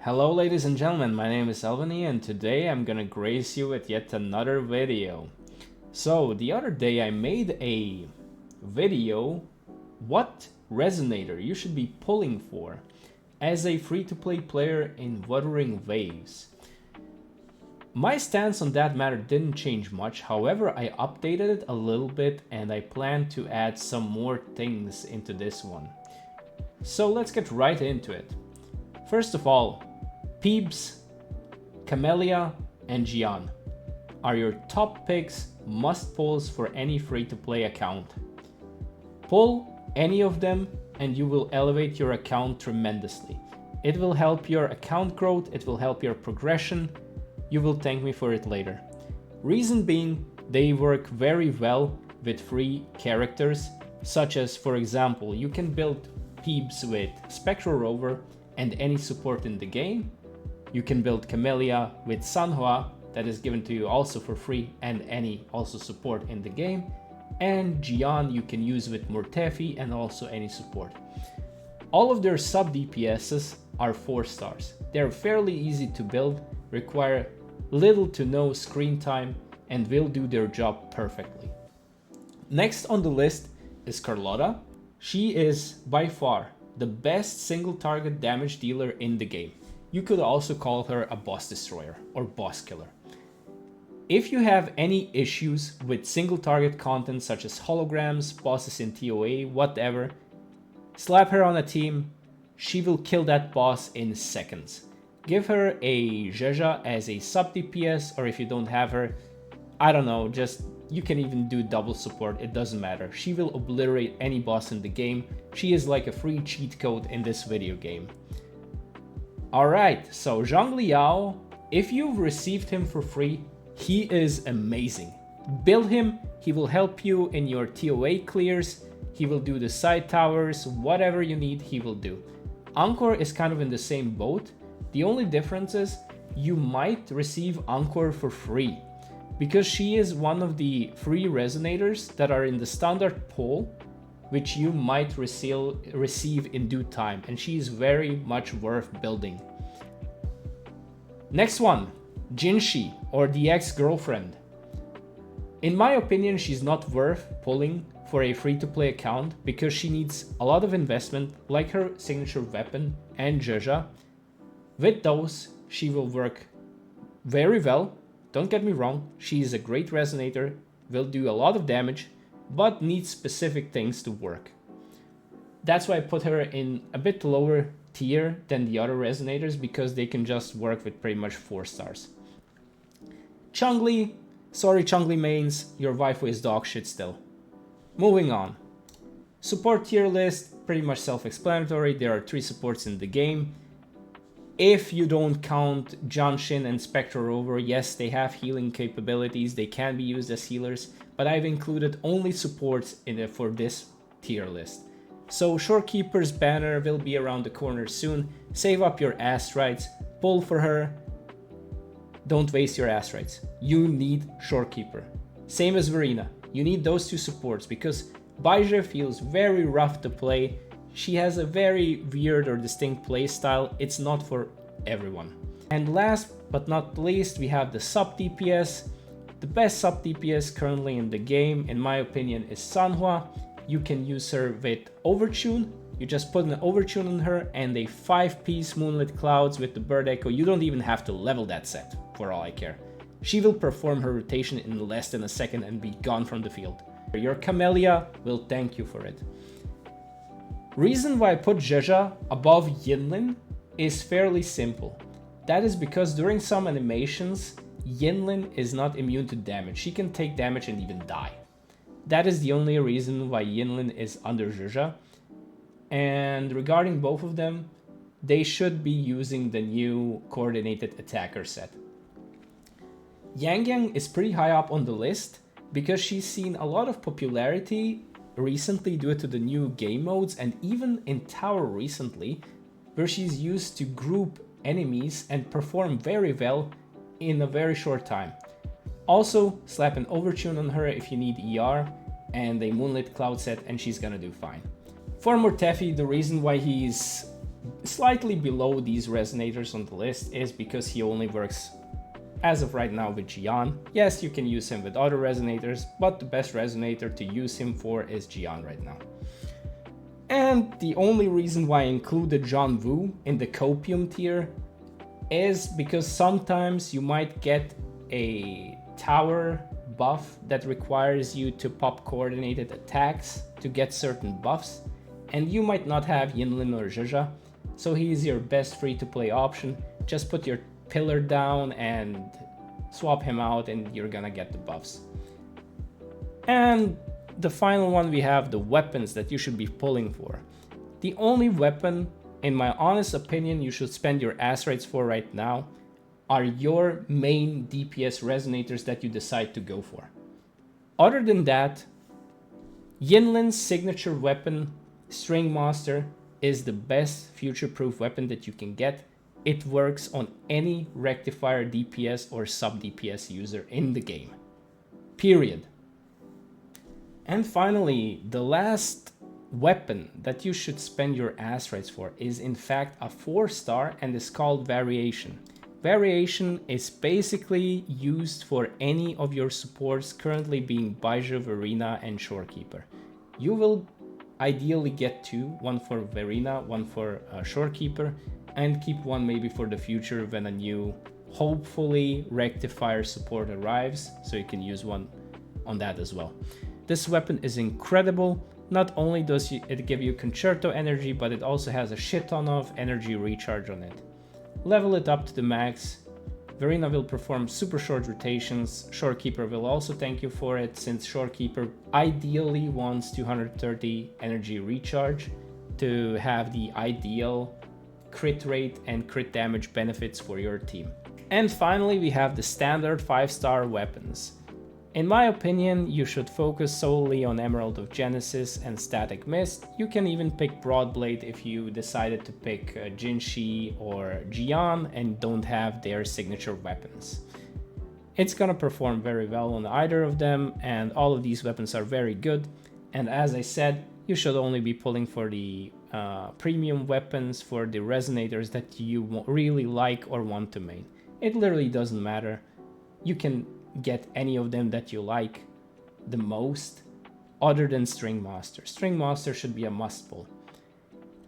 Hello ladies and gentlemen, my name is Elvany and today I'm gonna grace you with yet another video. So the other day I made a video what resonator you should be pulling for as a free-to-play player in Wuthering Waves. My stance on that matter didn't change much, however I updated it a little bit and I plan to add some more things into this one. So let's get right into it. First of all, Peebs, Camellia, and Gian are your top picks, must pulls for any free-to-play account. Pull any of them and you will elevate your account tremendously. It will help your account growth, it will help your progression. You will thank me for it later. Reason being, they work very well with free characters, such as, for example, you can build Peebs with Spectral Rover and any support in the game. You can build Camellia with Sanhua, that is given to you also for free, and any also support in the game. And Gian you can use with Mortefi and also any support. All of their sub-DPSs are 4 stars. They're fairly easy to build, require little to no screen time, and will do their job perfectly. Next on the list is Carlotta. She is by far the best single target damage dealer in the game. You could also call her a boss destroyer or boss killer. If you have any issues with single target content such as holograms, bosses in TOA, whatever, slap her on a team, she will kill that boss in seconds. Give her a Jeja as a sub-DPS, or if you don't have her, I don't know, just you can even do double support, it doesn't matter. She will obliterate any boss in the game. She is like a free cheat code in this video game. Alright, so Changli, if you've received him for free, he is amazing. Build him, he will help you in your TOA clears, he will do the side towers, whatever you need, he will do. Anchor is kind of in the same boat. The only difference is you might receive Anchor for free, because she is one of the free resonators that are in the standard pool, which you might receive in due time, and she is very much worth building. Next one, Jinshi, or the ex-girlfriend. In my opinion, she's not worth pulling for a free-to-play account because she needs a lot of investment, like her signature weapon and Jeja. With those, she will work very well. Don't get me wrong, she is a great resonator, will do a lot of damage, but needs specific things to work. That's why I put her in a bit lower tier than the other resonators, because they can just work with pretty much 4 stars. Changli, sorry Changli mains, your waifu is dog shit still. Moving on. Support tier list, pretty much self-explanatory, there are 3 supports in the game. If you don't count Janshin and Spectral Rover, yes, they have healing capabilities, they can be used as healers, but I've included only supports in it for this tier list. So Shorekeeper's banner will be around the corner soon. Save up your astrites, pull for her. Don't waste your astrites. You need Shorekeeper. Same as Verena, you need those 2 supports because Baizhe feels very rough to play. She has a very weird or distinct playstyle, it's not for everyone. And last but not least, we have the sub-DPS. The best sub-DPS currently in the game, in my opinion, is Sanhua. You can use her with Overtune. You just put an Overtune on her and a 5-piece Moonlit Clouds with the Bird Echo. You don't even have to level that set, for all I care. She will perform her rotation in less than a second and be gone from the field. Your Camellia will thank you for it. Reason why I put Jeja above Yinlin is fairly simple. That is because during some animations, Yinlin is not immune to damage. She can take damage and even die. That is the only reason why Yinlin is under Jeja. And regarding both of them, they should be using the new coordinated attacker set. Yang Yang is pretty high up on the list because she's seen a lot of popularity recently due to the new game modes, and even in Tower recently, where she's used to group enemies and perform very well in a very short time. Also, slap an Overtune on her if you need ER and a Moonlit Cloud set and she's gonna do fine. For Mortefi, the reason why he's Slightly below these resonators on the list is because he only works as of right now with Gian. Yes, you can use him with other resonators, but the best resonator to use him for is Gian right now. And the only reason why I included John Woo in the copium tier is because sometimes you might get a tower buff that requires you to pop coordinated attacks to get certain buffs, and you might not have Yinlin or Zhezha, so he is your best free-to-play option. Just put your pillar down and swap him out and you're gonna get the buffs. And the final one, we have the weapons that you should be pulling for. The only weapon, in my honest opinion, you should spend your ass rates for right now are your main DPS resonators that you decide to go for. Other than that, Yinlin's signature weapon, String Master, is the best future-proof weapon that you can get. It works on any rectifier DPS or sub-DPS user in the game. Period. And finally, the last weapon that you should spend your ass rates for is in fact a 4-star and is called Variation. Variation is basically used for any of your supports currently being Baizhu, Verena, and Shorekeeper. You will ideally get 2, one for Verena, one for Shorekeeper, and keep one maybe for the future when a new, hopefully, rectifier support arrives, so you can use one on that as well. This weapon is incredible. Not only does it give you concerto energy, but it also has a shit ton of energy recharge on it. Level it up to the max. Verena will perform super short rotations. Shorekeeper will also thank you for it, since Shorekeeper ideally wants 230 energy recharge to have the ideal crit rate and crit damage benefits for your team. And finally, we have the standard 5-star weapons. In my opinion, you should focus solely on Emerald of Genesis and Static Mist. You can even pick Broadblade if you decided to pick Jinshi or Jian and don't have their signature weapons. It's gonna perform very well on either of them, and all of these weapons are very good. And as I said, you should only be pulling for the premium weapons, for the resonators that you really like or want to main. It literally doesn't matter. You can get any of them that you like the most, other than String Master. String Master should be a must pull.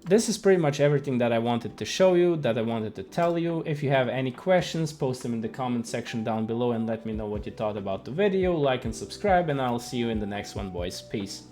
This is pretty much everything that I wanted to show you, that I wanted to tell you. If you have any questions, post them in the comment section down below and let me know what you thought about the video. Like and subscribe, and I'll see you in the next one, boys. Peace.